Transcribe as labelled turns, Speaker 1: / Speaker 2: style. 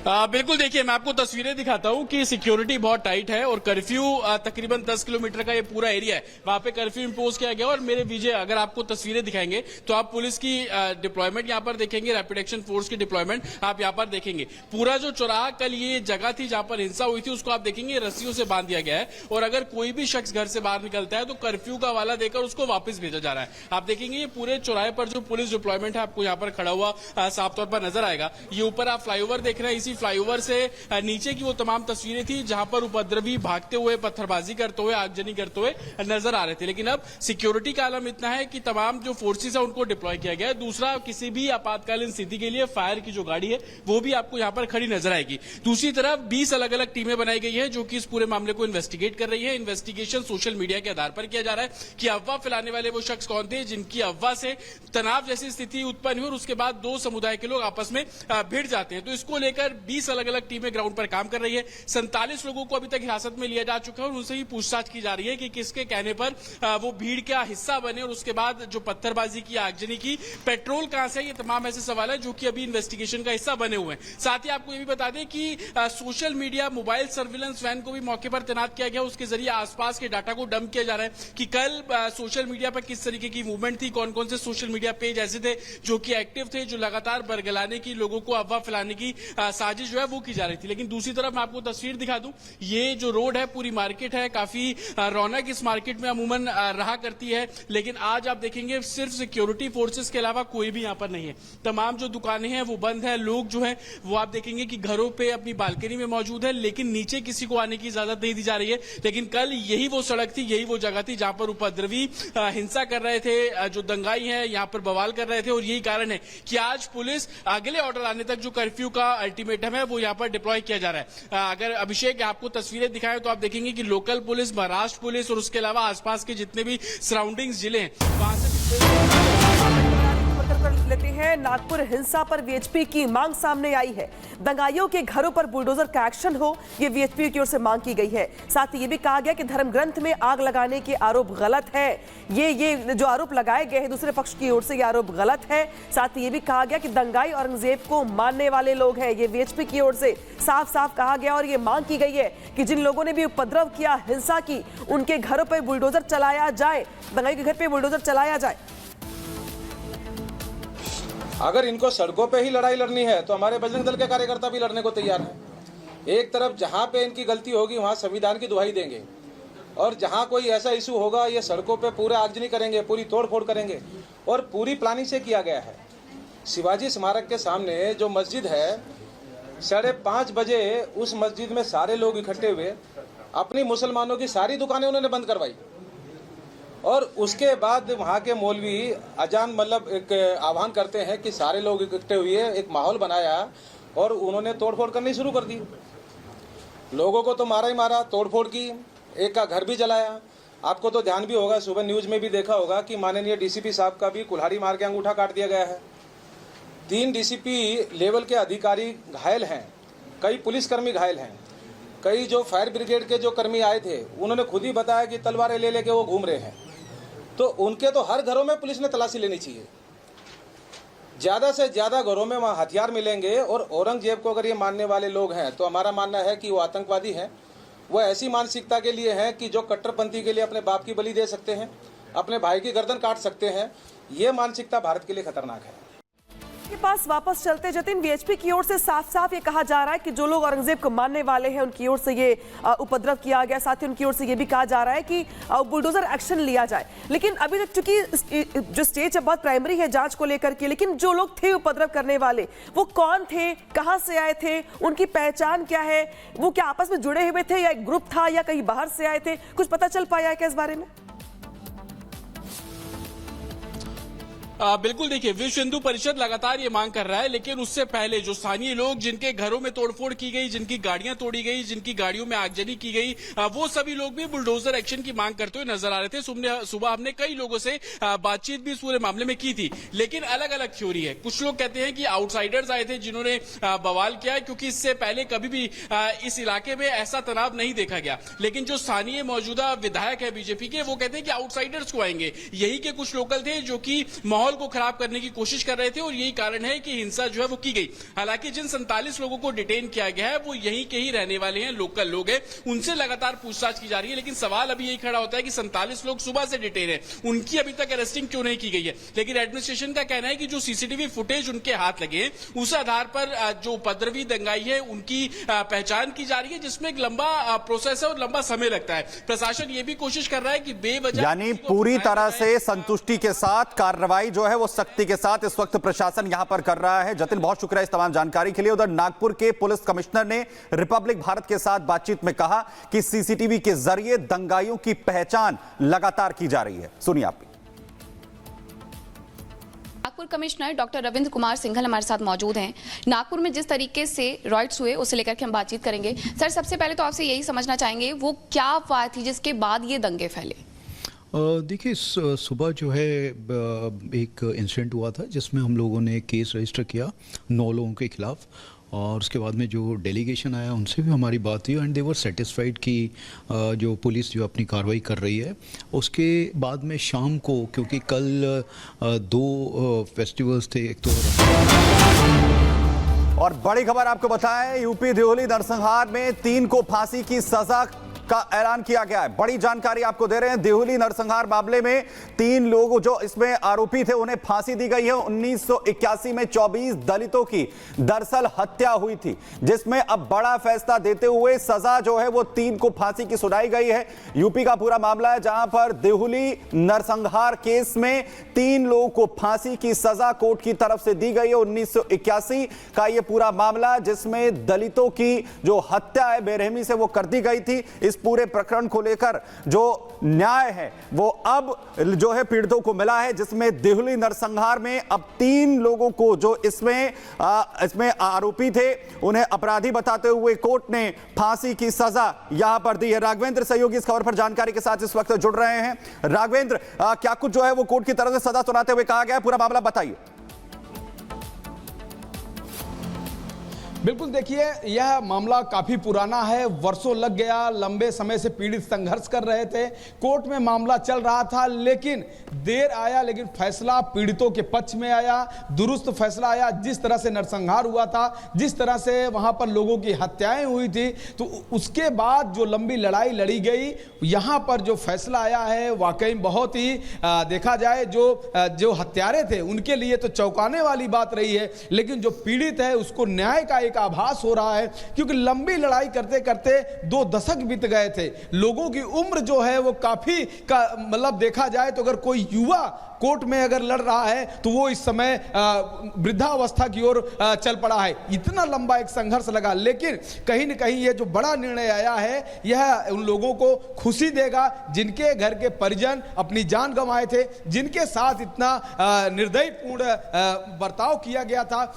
Speaker 1: बिल्कुल, देखिए मैं आपको तस्वीरें दिखाता हूं कि सिक्योरिटी बहुत टाइट है और कर्फ्यू तकरीबन 10 किलोमीटर का ये पूरा एरिया है, वहां पे कर्फ्यू इंपोज किया गया। और मेरे विजय अगर आपको तस्वीरें दिखाएंगे तो आप पुलिस की डिप्लॉयमेंट यहां पर देखेंगे, रैपिड एक्शन फोर्स की डिप्लॉयमेंट आप यहां पर देखेंगे। पूरा जो चौराहा कल ये जगह थी जहां पर हिंसा हुई थी उसको आप देखेंगे रस्सियों से बांध दिया गया है और अगर कोई भी शख्स घर से बाहर निकलता है तो कर्फ्यू का हवाला देकर उसको वापस भेजा जा रहा है। आप देखेंगे ये पूरे चौराहे पर जो पुलिस डिप्लॉयमेंट है आपको यहां पर खड़ा हुआ साफ तौर पर नजर आएगा। ये ऊपर आप फ्लाईओवर देख रहे हैं, इसी फ्लाईओवर से नीचे की वो तमाम तस्वीरें थी जहां पर उपद्रवी भागते हुए, पत्थरबाजी करते हुए, आगजनी करते हुए नजर आ रहे थे। लेकिन अब सिक्योरिटी का आलम इतना है कि तमाम जो फोर्सेस है उनको डिप्लॉय किया गया है। दूसरा, किसी भी आपातकालीन स्थिति के लिए फायर की जो गाड़ी है वो भी आपको यहां पर खड़ी नजर आएगी। दूसरी तरफ 20 अलग अलग टीमें बनाई गई है जो कि इस पूरे मामले को इन्वेस्टिगेट कर रही है। इन्वेस्टिगेशन सोशल मीडिया के आधार पर किया जा रहा है कि अफवाह फैलाने वाले वो शख्स कौन थे जिनकी अफवाह से तनाव जैसी स्थिति उत्पन्न हुई और उसके बाद दो समुदाय के लोग आपस में भिड़ जाते हैं। तो इसको लेकर 20 अलग अलग टीमें ग्राउंड पर काम कर रही है। 47 लोगों को अभी तक हिरासत में लिया जा चुका है और उनसे ही पूछताछ की जा रही है कि किसके कहने पर वो भीड़ का हिस्सा बने और उसके बाद जो पत्थरबाजी की, आगजनी की, पेट्रोल कहां से, ये तमाम ऐसे सवाल है जो कि अभी इन्वेस्टिगेशन का हिस्सा बने हुए हैं। साथ ही आपको ये भी बता दें कि social media mobile surveillance van को भी मौके पर तैनात किया गया, उसके जरिए आसपास के डाटा को डंप किया जा रहा है कि कल सोशल मीडिया पर किस तरीके की मूवमेंट थी, कौन कौन से सोशल मीडिया पेज ऐसे थे जो कि एक्टिव थे, जो लगातार बरगलाने की, लोगों को अफवाह फैलाने की साजिश जो है वो की जा रही थी। लेकिन दूसरी तरफ मैं आपको तस्वीर दिखा दूं, ये जो रोड है पूरी मार्केट है, काफी रौनक इस मार्केट में अमूमन रहा करती है। लेकिन आज आप देखेंगे सिर्फ सिक्योरिटी फोर्सेस के अलावा कोई भी यहां पर नहीं है। तमाम जो दुकानें हैं वो बंद है, लोग जो है वो आप देखेंगे कि घरों पे अपनी बालकनी में मौजूद है, लेकिन नीचे किसी को आने की इजाजत नहीं दी जा रही है। लेकिन कल यही वो सड़क थी, यही वो जगह थी जहां पर उपद्रवी हिंसा कर रहे थे, जो दंगाई है यहां पर बवाल कर रहे थे और यही कारण है कि आज पुलिस अगले ऑर्डर आने तक जो कर्फ्यू का अल्टीमेटम है वो यहां पर डिप्लॉय किया जा रहा है। अगर अभिषेक आपको तस्वीरें दिखाएं तो आप देखेंगे कि लोकल पुलिस, महाराष्ट्र पुलिस और उसके अलावा आसपास के जितने भी सराउंडिंग्स जिले हैं वहां से
Speaker 2: लेते हैं। नागपुर हिंसा पर वीएचपी की मांग सामने आई है। दंगाइयों के घरों पर बुलडोजर का एक्शन हो, ये वीएचपी की ओर से मांग की गई है। साथ ही ये भी कहा गया कि धर्म ग्रंथ में आग लगाने के आरोप गलत है। ये जो आरोप लगाए गए हैं दूसरे पक्ष की ओर से, ये आरोप गलत है। साथ ही ये भी कहा गया कि दंगाई औरंगजेब को मानने वाले लोग हैं, ये वीएचपी की ओर से साफ साफ कहा गया। और ये मांग की गई है कि जिन लोगों ने भी उपद्रव किया, हिंसा की, उनके घरों पर बुलडोजर चलाया जाए, दंगाई के घर पर बुलडोजर चलाया जाए।
Speaker 3: अगर इनको सड़कों पे ही लड़ाई लड़नी है तो हमारे बजरंग दल के कार्यकर्ता भी लड़ने को तैयार हैं। एक तरफ जहां पे इनकी गलती होगी वहां संविधान की दुहाई देंगे और जहां कोई ऐसा इशू होगा ये सड़कों पे पूरा आगजनी करेंगे, पूरी तोड़फोड़ करेंगे और पूरी प्लानिंग से किया गया है। शिवाजी स्मारक के सामने जो मस्जिद है, 5:30 बजे उस मस्जिद में सारे लोग इकट्ठे हुए, अपनी मुसलमानों की सारी दुकानें उन्होंने बंद करवाई और उसके बाद वहाँ के मौलवी अजान मतलब एक आह्वान करते हैं कि सारे लोग इकट्ठे हुए, एक माहौल बनाया और उन्होंने तोड़फोड़ करनी शुरू कर दी। लोगों को तो मारा ही मारा, तोड़फोड़ की, एक का घर भी जलाया। आपको तो ध्यान भी होगा, सुबह न्यूज़ में भी देखा होगा कि माननीय डीसीपी साहब का भी कुल्हाड़ी मार के अंगूठा काट दिया गया है। 3 डीसीपी लेवल के अधिकारी घायल हैं, कई पुलिसकर्मी घायल हैं, कई जो फायर ब्रिगेड के जो कर्मी आए थे उन्होंने खुद ही बताया कि तलवारें ले लेके वो घूम रहे हैं। तो उनके तो हर घरों में पुलिस ने तलाशी लेनी चाहिए। ज़्यादा से ज़्यादा घरों में वहाँ हथियार मिलेंगे और औरंगजेब को अगर ये मानने वाले लोग हैं तो हमारा मानना है कि वो आतंकवादी हैं। वो ऐसी मानसिकता के लिए हैं कि जो कट्टरपंथी के लिए अपने बाप की बलि दे सकते हैं, अपने भाई की गर्दन काट सकते हैं। ये मानसिकता भारत के लिए खतरनाक है।
Speaker 2: के पास वापस चलते जतिन, वीएचपी की ओर से साफ साफ ये कहा जा रहा है कि जो लोग औरंगजेब को मानने वाले हैं उनकी ओर से ये उपद्रव किया गया। साथ ही उनकी ओर से ये भी कहा जा रहा है कि बुलडोजर एक्शन लिया जाए। लेकिन अभी तक चूंकि जो स्टेज है बहुत प्राइमरी है जांच को लेकर के, लेकिन जो लोग थे उपद्रव करने वाले वो कौन थे, कहां से आए थे, उनकी पहचान क्या है, वो क्या आपस में जुड़े हुए थे या एक ग्रुप था या कहीं बाहर से आए थे, कुछ पता चल पाया है क्या इस बारे में?
Speaker 1: बिल्कुल, देखिए विश्व हिंदू परिषद लगातार ये मांग कर रहा है, लेकिन उससे पहले जो स्थानीय लोग जिनके घरों में तोड़फोड़ की गई, जिनकी गाड़ियां तोड़ी गई, जिनकी गाड़ियों में आगजनी की गई, वो सभी लोग भी बुलडोजर एक्शन की मांग करते हुए नजर आ रहे थे। सुबह हमने कई लोगों से बातचीत भी इस पूरे मामले में की थी, लेकिन अलग अलग थ्योरी है। कुछ लोग कहते हैं कि आउटसाइडर्स आए थे जिन्होंने बवाल किया, क्योंकि इससे पहले कभी भी इस इलाके में ऐसा तनाव नहीं देखा गया। लेकिन जो स्थानीय मौजूदा विधायक है बीजेपी के, वो कहते हैं कि आउटसाइडर्स को आएंगे, यही के कुछ लोकल थे जो कि माहौल माहौल को खराब करने की कोशिश कर रहे थे और यही कारण है कि हिंसा जो है वो की गई। हालांकि जिन 47 लोगों को डिटेन किया गया है वो यहीं के ही रहने वाले हैं, लोकल लोग हैं, उनसे लगातार पूछताछ की जा रही है। लेकिन सवाल अभी यही खड़ा होता है कि 47 लोग सुबह से डिटेन है, उनकी अभी तक अरेस्टिंग क्यों नहीं की गई है। लेकिन एडमिनिस्ट्रेशन का कहना है कि जो सीसीटीवी फुटेज उनके हाथ लगे हैं उस आधार पर जो उपद्रवी दंगाई है उनकी पहचान की जा रही है, जिसमें एक लंबा प्रोसेस है और लंबा समय लगता है। प्रशासन ये भी कोशिश कर रहा है कि बेवजह
Speaker 4: यानी पूरी तरह से संतुष्टि के साथ कार्रवाई जो है वो सख्ती के साथ इस वक्त प्रशासन यहां पर कर रहा है। जतिन, बहुत शुक्रिया इस तमाम जानकारी के लिए। उधर नागपुर के पुलिस कमिश्नर ने रिपब्लिक भारत के साथ बातचीत में कहा कि सीसीटीवी के जरिए दंगाइयों की पहचान लगातार की जा रही है। सुनिए आप।
Speaker 5: नागपुर कमिश्नर डॉक्टर रविंद्र कुमार सिंघल हमारे साथ मौजूद हैं। नागपुर में जिस तरीके से रॉयट्स हुए उसे लेकर के हम बातचीत करेंगे। सर, सबसे पहले तो आपसे यही समझना चाहेंगे वो क्या अफवाह थी जिसके बाद ये दंगे फैले?
Speaker 6: देखिए, सुबह जो है एक इंसिडेंट हुआ था जिसमें हम लोगों ने केस रजिस्टर किया 9 लोगों के खिलाफ, और उसके बाद में जो डेलीगेशन आया उनसे भी हमारी बात हुई एंड दे वर सेटिस्फाइड कि जो पुलिस जो अपनी कार्रवाई कर रही है। उसके बाद में शाम को, क्योंकि कल 2 फेस्टिवल्स थे, एक तो
Speaker 4: और बड़ी खबर आपको बताएं, यूपी देहली नरसंहार में 3 को फांसी की सजा का ऐलान किया गया है। बड़ी जानकारी आपको दे रहे हैं। देहली नरसंहार मामले में 3 लोग जो इसमें आरोपी थे उन्हें फांसी दी गई है। 1981 में 24 दलितों की दरअसल हत्या हुई थी, जिसमें अब बड़ा फैसला देते हुए सजा जो है वो 3 को फांसी की सुनाई गई है। यूपी का पूरा मामला है जहां पर देहली नरसंहार केस में 3 लोगों को फांसी की सजा कोर्ट की तरफ से दी गई है। 1981 का यह पूरा मामला जिसमें दलितों की जो हत्या है बेरहमी से वो कर दी गई थी। इस पूरे प्रकरण को लेकर जो न्याय है वो अब जो है पीड़ितों को मिला है, जिसमें देहली नरसंहार में अब 3 लोगों को जो इसमें आरोपी थे उन्हें अपराधी बताते हुए कोर्ट ने फांसी की सजा यहां पर दी है। राघवेंद्र सहयोगी इस खबर पर जानकारी के साथ इस वक्त जुड़ रहे हैं। राघवेंद्र, क्या कुछ जो है वो कोर्ट की तरफ से सजा सुनाते हुए कहा गया है, पूरा मामला बताइए।
Speaker 7: बिल्कुल, देखिए, यह मामला काफ़ी पुराना है, वर्षों लग गया, लंबे समय से पीड़ित संघर्ष कर रहे थे, कोर्ट में मामला चल रहा था, लेकिन देर आया, लेकिन फैसला पीड़ितों के पक्ष में आया, दुरुस्त फैसला आया। जिस तरह से नरसंहार हुआ था, जिस तरह से वहां पर लोगों की हत्याएं हुई थी, तो उसके बाद जो लंबी लड़ाई लड़ी गई, यहाँ पर जो फैसला आया है वाकई बहुत ही देखा जाए जो हत्यारे थे उनके लिए तो चौंकाने वाली बात रही है, लेकिन जो पीड़ित है उसको न्याय का एक आभास हो रहा है, क्योंकि लंबी लड़ाई करते करते 2 दशक बीत गए थे। लोगों की उम्र जो है वो काफी मतलब देखा जाए तो अगर कोई युवा कोर्ट में अगर लड़ रहा है तो वो इस समय वृद्धावस्था की ओर चल पड़ा है। इतना लंबा एक संघर्ष लगा, लेकिन कहीं न कहीं ये जो बड़ा निर्णय आया है यह उन लोगों को खुशी देगा जिनके घर के परिजन अपनी जान गंवाए थे, जिनके साथ इतना निर्दयपूर्ण बर्ताव किया गया था।